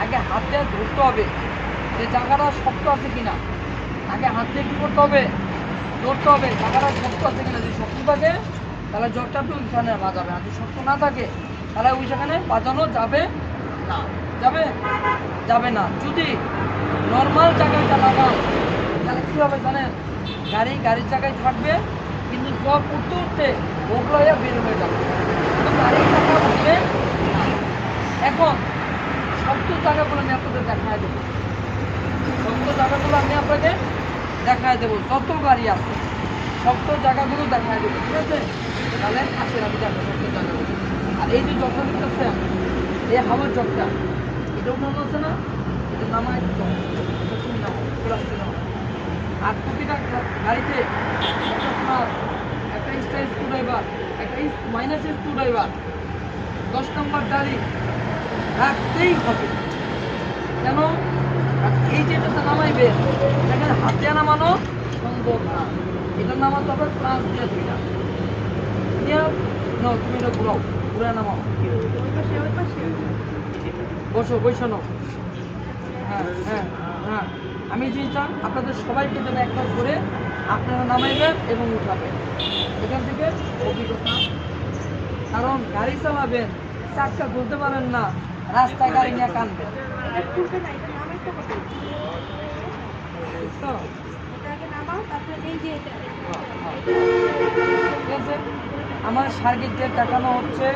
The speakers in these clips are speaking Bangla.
আগে হাত দিয়ে ধরতে হবে যে জায়গাটা শক্ত আছে কিনা। আগে হাত দিয়ে কী করতে হবে, ধরতে হবে জায়গাটা শক্ত আছে কিনা। যদি শক্ত থাকে তাহলে জ্বরটা তো ওইখানে বাজাবে, আর যদি শক্ত না থাকে তাহলে ওই সেখানে বাজানো যাবে না। যাবে যাবে না। যদি নর্মাল জায়গাটা লাগান তাহলে কী হবে জানেন, গাড়ির জায়গায় থাকবে, কিন্তু সব উঠতে উঠতে ওগুলো বের হয়ে যাবে, কিন্তু গাড়ির চাকা উঠবে না। এখন শক্ত জায়গাগুলো আমি আপনাদের দেখায় দেবো, শক্ত জায়গাগুলো আমি আপনাকে দেখায় দেবো। যত গাড়ি আছে শক্ত জায়গাগুলো দেখায় দেবো, ঠিক আছে? তাহলে আসেন আমি দেখো শক্ত জায়গাগুলো। আর এই যে জগটা দেখতেছে, এই হাওয়ার জগটা, এটা উঠানো আছে না, এটা নামায় দিতে হবে, এটা তুমি নামাও, প্লাস্টিক নামাও। আর প্রতিটা গাড়িতে একটা প্লাস, একটা স্টার স্ক্রু ড্রাইভার, একটা মাইনাস স্ক্রু ড্রাইভার, 10 নম্বর ডালি রাখতেই হবে। কেন? এই যেটাতে নামাইবে সেখানে হাত দিয়ে নামানো সম্ভব না, এটা নামাতে হবে প্লাস দিয়ে দুইটা নিয়ে নাও। তুমি এটা ঘুরাও, ঘুরে নামাও, বসো বৈশানো। হ্যাঁ হ্যাঁ হ্যাঁ, আমি জিনিসটা আপনাদের সবাইকে দেবো একবার করে, আপনারা নামাইবেন এবং উঠাবেন এখান থেকে অভিজ্ঞতা। কারণ গাড়ি চালাবেন, চাকা ধরতে পারেন না, রাস্তায় গাড়ি নিয়ে কানবেন। আমার সার্কিটে দেখানো হচ্ছে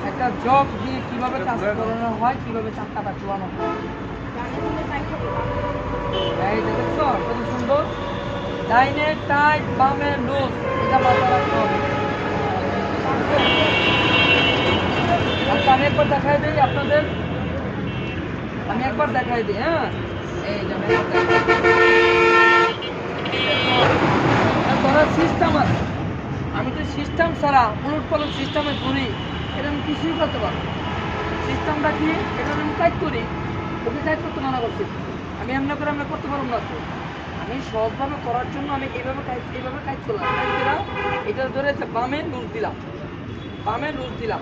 একটা জগ দিয়ে কিভাবে কাজ করানো হয়, কিভাবে চাকাটা চলানো হয়। এই দেখছো কত সুন্দর, ডাইনে টাইট বামে লুজ, এটা মাথায় রাখতে হবে। আচ্ছা আমি একবার দেখাই দিই আপনাদের, আমি একবার দেখাই দিই। হ্যাঁ এই যে ধরার সিস্টেম আছে, আমি তো সিস্টেম ছাড়া উলট পালট সিস্টেমে ঘুরি, এটা আমি কিছুই করতে পারবো। সিস্টেমটা কি, এটা আমি টাইট করি, ওকে টাইট করতে মানা করছি, আমি এমনি করে আমরা করতে পারবো না। তো আমি সহজভাবে করার জন্য আমি এইভাবে টাইট করলাম, টাইট দিলাম, এটা ধরে বামে লুজ দিলাম, বামে লুজ দিলাম,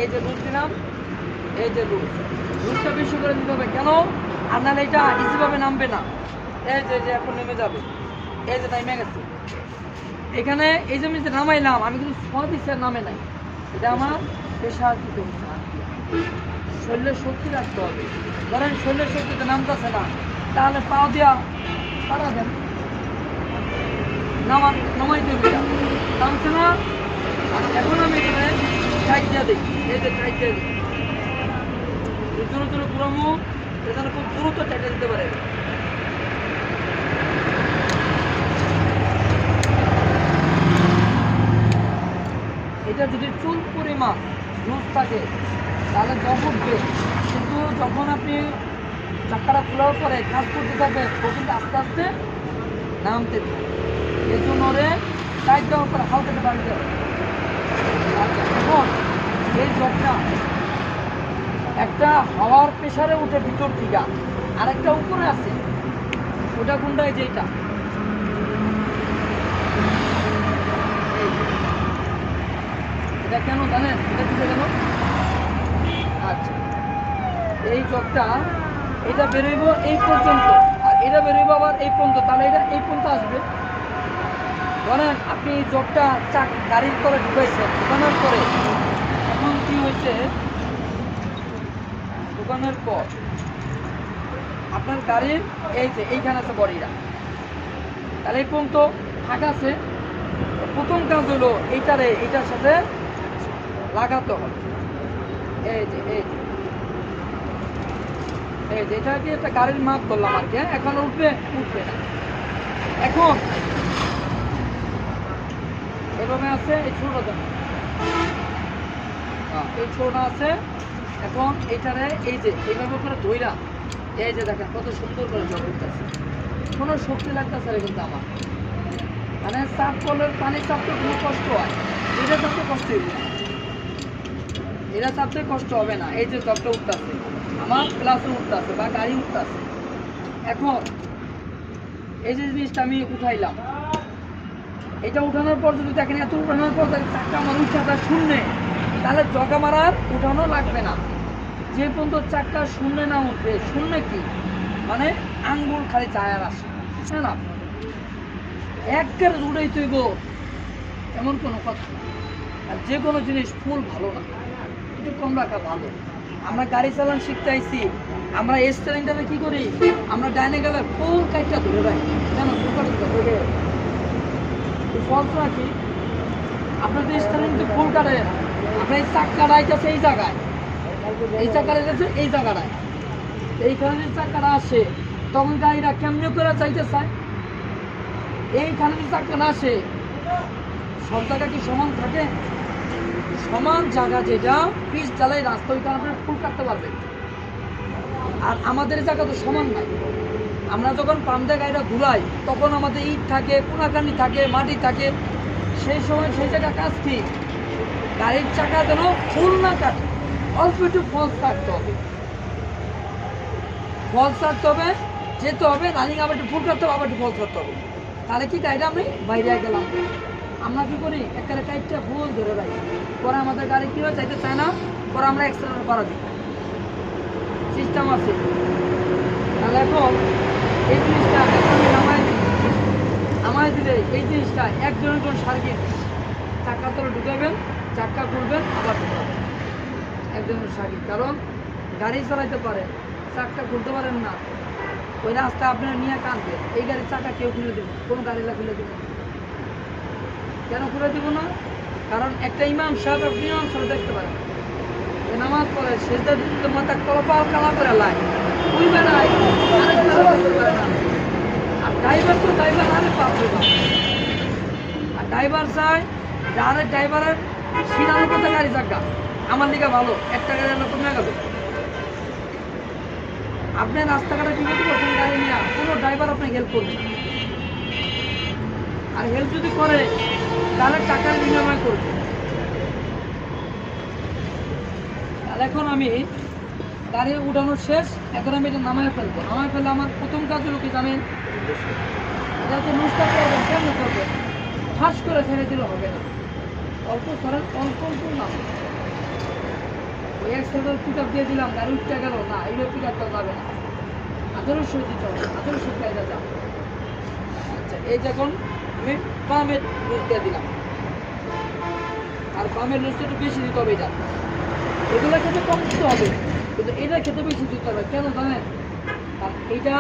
এই যে লুজ দিলাম, এই যে লুজটা বেশি করে দিতে হবে। কেন? আর নাহলে এটা ইজিভাবে নামবে না। এই যে এখন নেমে যাবে, এই যে নেমে গেছে। এখানে এই যে আমি যে নামাইলাম, আমি কিন্তু সদিচ্ছার নামে নাই, এটা আমার পেশার দিতে হচ্ছে। শরীরের শক্তি রাখতে হবে। ধরেন শরীরের শক্তিতে নামতেছে না, তাহলে পাও দিয়া পাড়া দেন, নামাই দেবে, নামছে না। এখন আমি এখানে টাইট দিয়ে দিই, এই যে টাইট দিয়ে দিই, দ্রুত ঘুরামো, এখানে খুব দ্রুত টাইটে দিতে পারে। এটা যদি চুল পরিমাণ লুজ থাকে তাহলে জব উঠবে, কিন্তু যখন আপনি চাকাটা খোলার পরে কাজ করতে থাকবে তখন আস্তে আস্তে নামতে থাকবে। এই জন্য ওরে টাইট দেওয়ার পরে হালকাতে বাড়িতে হবে। আচ্ছা এখন এই জবটা একটা হাওয়ার প্রেসারে উঠে ভিতর থেকে, আরেকটা উপরে আছে, ওটা কোনটা? এই যে এটা, এটা কেন জানেন? এটা দিতে কেন? আচ্ছা এই জবটা, এটা বেরোইব এই পর্যন্ত, আর এটা বেরোইব আবার এই পর্যন্ত, তাহলে এটা এই পর্যন্ত আসবে। ধরেন আপনি এই জবটা গাড়ির করে ঢুকাইছেন, ঢুকানোর পরে এখন কি হয়েছে, ঢুকানোর পর আপনার গাড়ির এই যে এইখানে আছে বডিটা, তাহলে এই পর্যন্ত ফাঁকা আছে। প্রথম কাজ হলো এইটার সাথে লাগাতে হবে। এই যে এটা কি একটা গাড়ির মাপ করলাম আর কি। এখন উঠবে না। এখন এভাবে আছে, এই ছোটটা আছে। এখন এইটারে এই যে এইভাবে করে ধইরা, এই যে দেখেন কত সুন্দর করে জব করতেছে, কোনো শক্তি লাগতেছে না কিন্তু আমার, মানে চাপ করলে পানির চাপতে কোনো কষ্ট হয়, এটা চাপতে কষ্ট হবে না, এটা চাপতে কষ্ট হবে না। এই যে জবটা উঠতেছে আমার, প্লাসে উঠতেছে বা গাড়ি উঠতেছে। এখন এই যে জিনিসটা আমি উঠাইলাম, এটা উঠানোর পর যদি দেখেন এত উঠানোর পর চাকা আমার উঠাটা শূন্যে, তাহলে জগা মারার উঠানো লাগবে না, যে পর্যন্ত চাকা শূন্য না উঠবে, শূন্য কি মানে আঙ্গুল খালি চায়ার আসে, বুঝছেন না? একবারে উড়েই তৈব এমন কোনো কথা না। আর যে কোনো জিনিস ফুল ভালো না, একটু কম রাখা ভালো। আমরা গাড়ি চালান শিখতে আইছি, আমরা স্টারিংটাতে কি করি, আমরা ডাইনে গেলে ফুল কাইটটা ধরে রাখি, কেন ফলস রাখি। আপনার যে স্টারিং যে ফুল কাটেন, আপনার এই চাক্কাটা আইতেছে এই জায়গায়, এই চাক্কাটা যাচ্ছে এই জায়গাটায়, এইখানে যে চাক্কাটা আসে তখন গাড়িটা কেমনে করে চাইতে চায়, এইখানে যে চাক্কাটা আসে সব জায়গা কি সমান থাকে? সমান জায়গা যেটা পিচ জ্বালাই রাস্তা, ওইখানে আপনার ফুল কাটতে পারবেন। আর আমাদের জায়গা তো সমান নাই। আমরা যখন পাম্পে গাড়িটা ঘুরাই তখন আমাদের ইট থাকে, কোনাকানি থাকে, মাটি থাকে, সেই সময় সেই জায়গা কাজ কি গাড়ির চাকা যেন ফুল না কাটে, অল্প একটু ফলস থাকতে হবে, ফলস থাকতে হবে, যেতে হবে রানিং, আবার একটু ফুল কাটতে হবে, আবার একটু ফলস করতে হবে। তাহলে কি গাড়িটা আমি বাইরে গেলাম। আমরা কি করি, একটা কাইটটা ফুল ধরে রাখি, পরে আমাদের গাড়ি কি হয় চাইতে চায় না, পরে আমরা এক্সেলেটার করা দিই, সিস্টেম আছে। তাহলে এখন এই জিনিসটা নামায় দিলে এই জিনিসটা একজন সার্কিট, চাক্কা তলে ঢুকাবেন, চাক্কা খুলবেন, আবার ঢুকাবেন, একজনের সার্কিট। কারণ গাড়ি চালাইতে পারে, চাক্কা খুলতে পারেন না, ওই রাস্তা আপনারা নিয়ে কাঁদবেন, এই গাড়ির চাকা কেউ খুলে দেবেন, কোনো গাড়িলা খুলে দেবেন। কেন খুলে দিব না? কারণ একটা ইমাম সাহেব, আপনি ইমাম সাহেব দেখতে পারেন নামাজ পড়ে, সেজদা দিতে মাথা কলপাল কালা করে লাই, ওই বেড়ায় আরেক করতে পারে না। আর ড্রাইভার তো ড্রাইভার আরেক পাবে না। আর ড্রাইভার চায় যে আরেক ড্রাইভারের সিনার উপরে গাড়ি চাকা আমার দিকে ভালো, একটা গাড়ি আমরা কমে গেল। আপনি রাস্তাঘাটে কি করছেন গাড়ি নিয়ে, কোনো ড্রাইভার আপনাকে হেল্প করবে না। আর হেল্প যদি করে তাহলে টাকার বিনিময় করবে। আর এখন আমি গাড়ি উঠানো শেষ, এখন আমি এটা নামায় ফেলবো। নামায় ফেললে আমার প্রথম কাজ হলো কি জানেন, এটা তো নুস্তা করবেন, কেমন করবেন, ফাঁস করে ছেড়ে দিলে হবে না, অল্প ধরেন, অল্প অল্প নাম, ওই এক্সেলেটার পিক আপ দিয়ে দিলাম, গাড়ি উঠতে গেল না, এইভাবে পিক আপ করা যাবে না, 1800 দিতে হবে, 1800 টাকা যাবে। আচ্ছা, এই যখন আমি পামের লুজ দিয়ে দিলাম, আর পামের লুজটা একটু বেশি দিতে হবে, এটা এগুলো খেতে কম দিতে হবে, কিন্তু এটা খেতে বেশি দিতে হবে। কেন জানেন? আর এইটা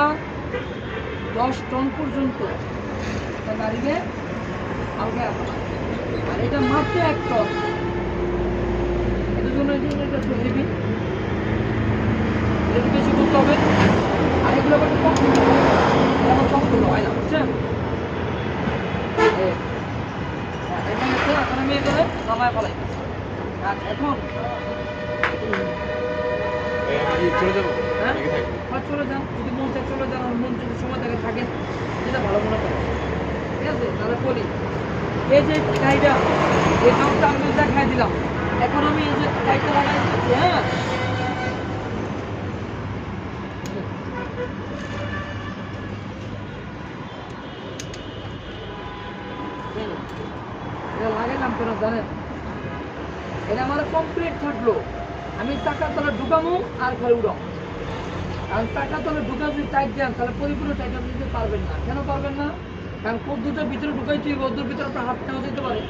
10 টন পর্যন্ত গাড়িকে আগে আসে, আর এটা মাত্র 1 টন, এটার জন্য এটা একটু হেভি, এটা একটু বেশি করতে হবে। আর এগুলো আবার কম করতে হবে, এটা আবার কম করলে হয় না, বুঝছেন? এখন আমি এখানে নামায় ফেলাই। আচ্ছা, এখন চলে যাবো, হ্যাঁ চলে যান, যদি মন চায় চলে যান, আর মন যদি সময় থাকে থাকেন, যেটা ভালো মনে করেন, ঠিক আছে? তাহলে বলি, এই যে গাড়িটা, এই কাপটা আমি দেখাই দিলাম, এখন আমি এই যে গাড়িটা লাগাই দিচ্ছি, হ্যাঁ এটা লাগাইলাম কেন জানেন? এটা আমার কমপ্লিট থাকলো, আমি চাকার তলে ঢুকামো আর ঘরে উড়াম। আর চাকার তলে ঢুকা যদি টাইট দেন তাহলে পরিপূর্ণ টাইট আপনি দিতে পারবেন না। কেন পারবেন না? কারণ কদ্দুটার ভিতরে ঢুকাই তুই কদ্দুর ভিতরে আপনার হাত নেওয়া যেতে পারে,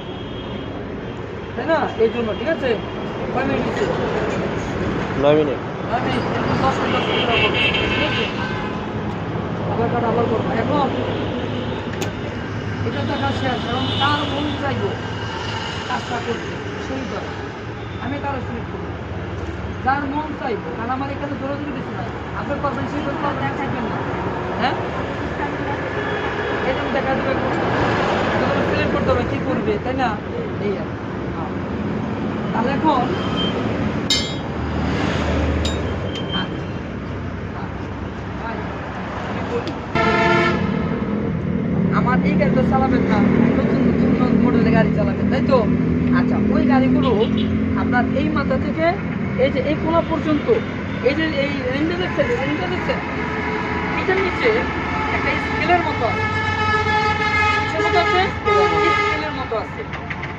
তাই না? এই জন্য ঠিক আছে, 5 মিনিট দিচ্ছে, 9 মিনিট, আমি 10 মিনিট ঠিক আছে, আবার কাটা আবার করবো। এখন এটা দেখা শেষ, কারণ তার মন চাইব কাজটা করতে, সেই করে আমি কারো সিলেক্ট করবো, যার মন চাইব। কারণ আমার এখানে জোরে জোরে কিছু নাই, আপনি করবেন সেই করবেন, এক থাকবেন না, হ্যাঁ এটা দেখা দেবে, সিলেক্ট করতে হবে কি করবে, তাই না? এই আর তাহলে এখন আমার এই গাড়িটা চালাবেন না, নতুন নতুন মডেলের গাড়ি চালাবেন, তাই তো? আচ্ছা, ওই গাড়িগুলো আপনার এই মাথা থেকে এই যে এই কোনা পর্যন্ত, এই যে এই রেঞ্জটা দেখছেন, এটার নিচে একটা স্কেলের মতো আছে, স্কেলের মতো আছে,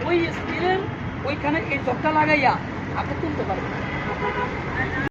ওই স্কেলের ওইখানে এই জগটা লাগাইয়া আপনি তুলতে পারবেন।